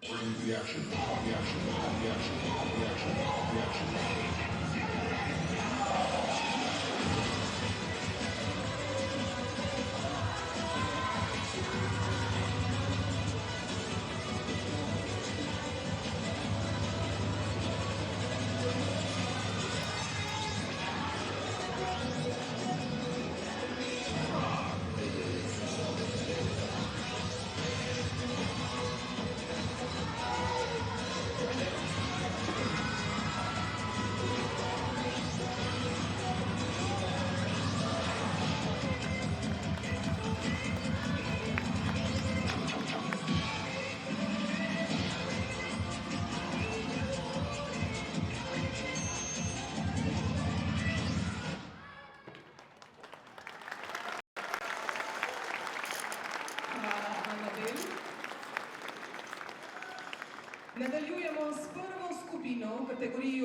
Bring the action, the action, the action, the action, the action. Nadaljujemo s prvo skupino v kategoriji